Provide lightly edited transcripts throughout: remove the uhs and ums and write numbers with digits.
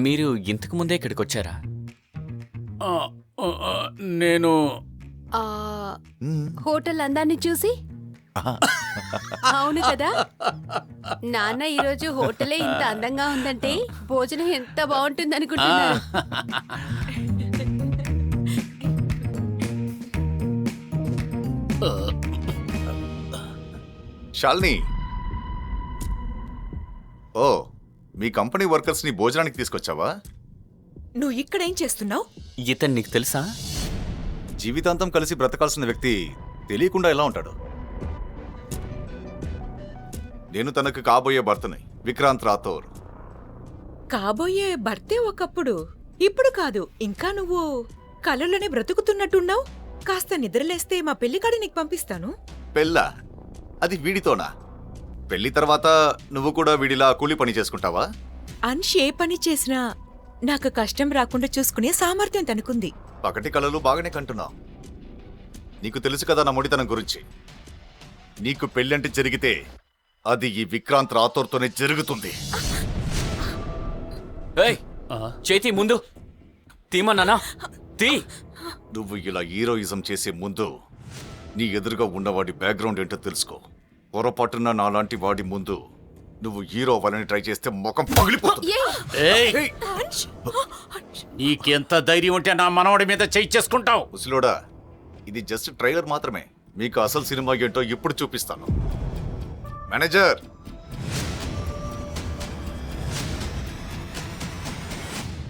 మీరు ఇంతకు ముందే ఇక్కడికి వచ్చారా? నేను హోటల్ అందాన్ని చూసి అవును కదా నాన్న ఈరోజు హోటలే ఇంత అందంగా ఉందంటే భోజనం ఎంత బాగుంటుంది అనుకుంటున్నారు. శాలిని, ఓ మీ కంపెనీ వర్కర్స్ ని భోజనానికి తీసుకొచ్చావా? నువ్వు ఇక్కడేం చేస్తున్నావు? ఇతను నీకు తెలుసా? జీవితాంతం కలిసి బ్రతకాల్సిన వ్యక్తి తెలియకుండా ఎలా ఉంటాడు? నేను తనకు కాబోయే భర్తని, విక్రాంత్ రాథోర్. కాబోయే భర్తే ఒకప్పుడు, ఇప్పుడు కాదు. ఇంకా నువ్వు కలలోనే బ్రతుకుతున్నట్టున్నావు. కాస్త నిద్రలేస్తే మా పెళ్లికాడి నీకు పంపిస్తాను. పెళ్ళా? అది వీడితోనా? పెళ్లి తర్వాత నువ్వు కూడా వీడిలా కూలి పని చేసుకుంటావా? అన్షి ఏ పని చేసినా నాకు కష్టం రాకుండా చూసుకునే సామర్థ్యం తనకుంది. పగటి కళలు బాగానే కంటున్నావు. నీకు తెలుసు కదా నా మొడితనం గురించి. నీకు పెళ్ళంటే జరిగితే అది ఈ విక్రాంత్ రాథోర్తోనే జరుగుతుంది. ఏయ్, చేతి ముందు తీమన్నానా? తీ. నువ్వు ఇలా హీరోయిజం చేసే ముందు నీ ఎదురుగా ఉన్నవాడి బ్యాక్గ్రౌండ్ ఏంటో తెలుసుకో. పొరపాటున నాలాంటి వాడి ముందు నువ్వు హీరో అవ్వాలని ట్రై చేస్తే ముఖం పగిలిపోతుంది. నీకెంత ధైర్యం ఉంటే నా మనవడి మీద చెయ్యి చేసుకుంటావు? ముసలోడా, ఇది జస్ట్ ట్రైలర్ మాత్రమే. మీకు అసలు సినిమా ఏంటో ఇప్పుడు చూపిస్తాను. మేనేజర్,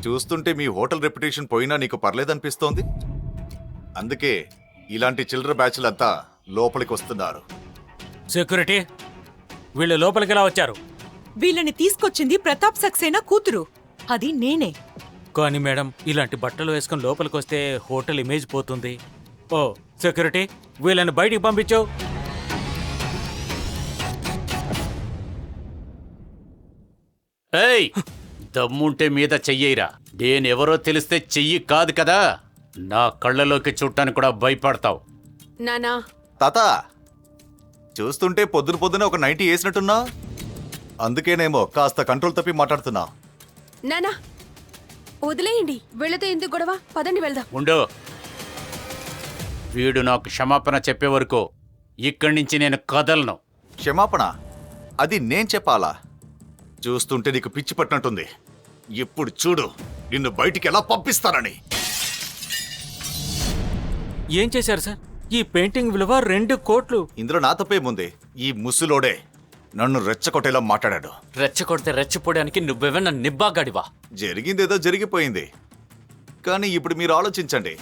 చూస్తుంటే మీ హోటల్ రెప్యుటేషన్ పోయినా నీకు పర్లేదనిపిస్తోంది. అందుకే ఇలాంటి చిల్లర బ్యాచ్లంతా లోపలికి వస్తున్నారు. సెక్యూరిటీ, వీళ్ళు లోపలికి ఎలా వచ్చారు? వీళ్ళని తీసుకొచ్చింది ప్రతాప్ సక్సేనా కూతురు. అది నేనే. కానీ మేడం, ఇలాంటి బట్టలు వేసుకుని లోపలికి వస్తే హోటల్ ఇమేజ్ పోతుంది. ఓ సెక్యూరిటీ, వీళ్ళని బయటికి పంపించు. ఏయ్, దమ్ముంటే మీద చెయ్యరా. నేనెవరో తెలిస్తే చెయ్యి కాదు కదా, నా కళ్ళలోకి చూడటానికి కూడా భయపడతావు. నానా తాత, చూస్తుంటే పొద్దున ఒక 90 వేసినట్టున్నా. అందుకేనేమో కాస్త కంట్రోల్ తప్పి మాట్లాడుతున్నా. నానా వదిలేయండి, వీళ్ళతో ఎందుకు గొడవ? పదండి వెళ్దాం. ఉండు, వీడు నాకు క్షమాపణ చెప్పే వరకు ఇక్కడి నుంచి నేను కదలను. క్షమాపణ? అది నేను చెప్పాలా? చూస్తుంటే నీకు పిచ్చి పట్టినట్టుంది. ఇప్పుడు చూడు నిన్ను బయటికి ఎలా పంపిస్తానని. ఏం చేశారు సార్? ఈ పెయింటింగ్ విలువ 2 కోట్లు. ఇందులో నా తప్పేముంది? ఈ ముసులోడే నన్ను రెచ్చగొట్టేలా మాట్లాడాడు. రెచ్చగొడితే రెచ్చపోవడానికి నువ్వెవన్నా నిబ్బాగాడివా? జరిగిందేదో జరిగిపోయింది. కానీ ఇప్పుడు మీరు ఆలోచించండి,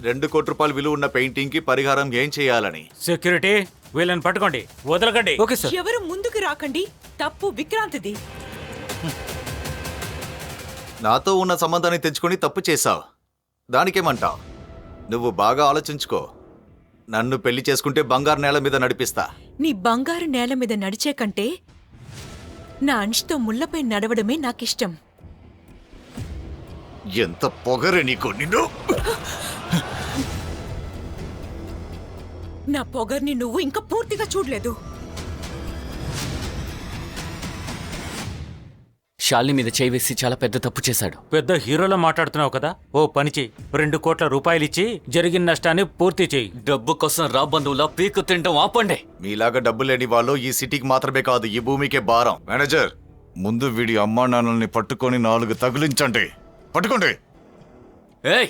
2 కోట్ల రూపాయల విలువ ఉన్న పెయింటింగ్ కి పరిహారం ఏం చేయాలని. సెక్యూరిటీ, వీళ్ళని పట్టుకోండి, వదలకండి. Okay sir. ఎవరు ముందుకు రాకండి. తప్పు విక్రాంత్ది. నాతో ఉన్న సంబంధాన్ని తెచ్చుకొని తప్పు చేశావు. దానికేమంటావు? నువ్వు బాగా ఆలోచించుకో. నన్ను పెళ్లి చేసుకుంటే బంగారు నేల మీద నడిపిస్తా. నీ బంగారు నేల మీద నడిచే కంటే నా అంష్తో ముళ్లపై నడవడమే నాకిష్టం. ఎంత పొగరే నీకు! నిన్ను నా పొగర్ని నువ్వు ఇంకా పూర్తిగా చూడలేదు. శాలిని మీద చేయి వేసి చాలా పెద్ద తప్పు చేశాడు. పెద్ద హీరోలో మాట్లాడుతున్నావు కదా, ఓ పని చెయ్యి. 2 కోట్ల రూపాయలు ఇచ్చి జరిగిన నష్టాన్ని పూర్తి చెయ్యి. డబ్బు కోసం రా బంధువులా పీకు తింటాం ఆపండి. మీలాగా డబ్బు లేని వాళ్ళు ఈ సిటీకి మాత్రమే కాదు, ఈ భూమికే భారం. మేనేజర్, ముందు వీడి అమ్మా నాన్నల్ని పట్టుకొని 4 తగిలించండి. పట్టుకోండి. ఏయ్,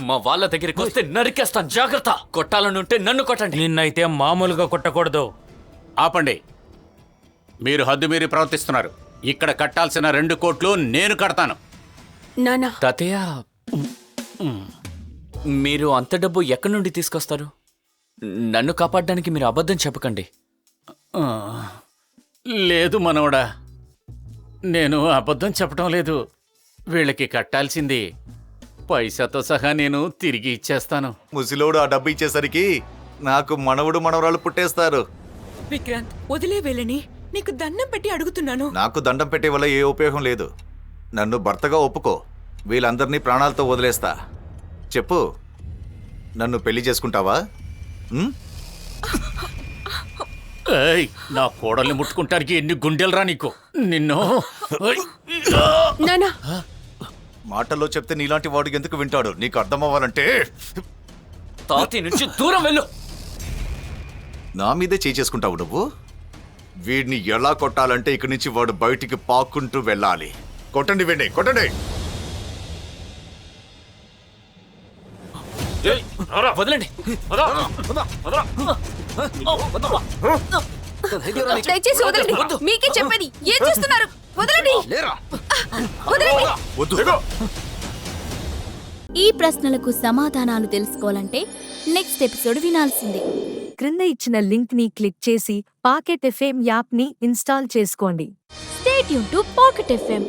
మా వాళ్ళ దగ్గరికి వస్తే నరికేస్తాను, జాగ్రత్త. కొట్టాలనుంటే నన్ను కొట్టండి. నిన్నైతే మామూలుగా కొట్టకూడదు. ఆపండి, మీరు హద్దు మీరి ప్రవర్తిస్తున్నారు. ఇక్కడ కట్టాల్సిన 2 కోట్లు నేను కడతాను. నానా తాతయ్య, మీరు అంత డబ్బు ఎక్కడి నుండి తీసుకొస్తారు? నన్ను కాపాడడానికి మీరు అబద్ధం చెప్పకండి. ఆ, లేదు మనవడా, నేను అబద్ధం చెప్పడం లేదు. వీళ్ళకి కట్టాల్సింది పైసాతో సహా నేను తిరిగి ఇచ్చేస్తాను. ముసిలోడు ఆ డబ్బు ఇచ్చేసరికి నాకు మనవడు మనవరాలు పుట్టేస్తారు. విక్రాంత్, వదిలే వెళ్ళని నీకు దండం పెట్టి అడుగుతున్నాను. నాకు దండం పెట్టే వల్ల ఏ ఉపయోగం లేదు. నన్ను భర్తగా ఒప్పుకో, వీళ్ళందరినీ ప్రాణాలతో వదిలేస్తా. చెప్పు, నన్ను పెళ్లి చేసుకుంటావా? ఏయ్, నా కోడల్ని ముట్టుకుంటానికి ఎన్ని గుండెలరా నీకు! నిన్ను నానా మాటల్లో చెప్తే నీలాంటి వాడికి ఎందుకు వింటాడు? నీకు అర్థం అవ్వాలంటే తాతయ్య నుంచి దూరం వెళ్ళు. నా మీదే చేసుకుంటావు నువ్వు. వీడిని ఎలా కొట్టాలంటే ఇక్కడి నుంచి వాడు బయటికి పాక్కుంటూ వెళ్ళాలి. కొట్టండి వెండి, కొట్టండి. వదలండి. దయచేసి వదలండి. మీకే చెప్పేది. ఏం చేస్తున్నారు? వదలండి. వదలండి. వద్దు. ఈ ప్రశ్నలకు సమాధానాలు తెలుసుకోవాలంటే నెక్స్ట్ ఎపిసోడ్ వినాల్సిందే. క్రింద ఇచ్చిన లింక్ ని క్లిక్ చేసి పాకెట్ ఎఫ్ఎం యాప్ ని ఇన్స్టాల్ చేసుకోండి. Stay tune to pocket FM.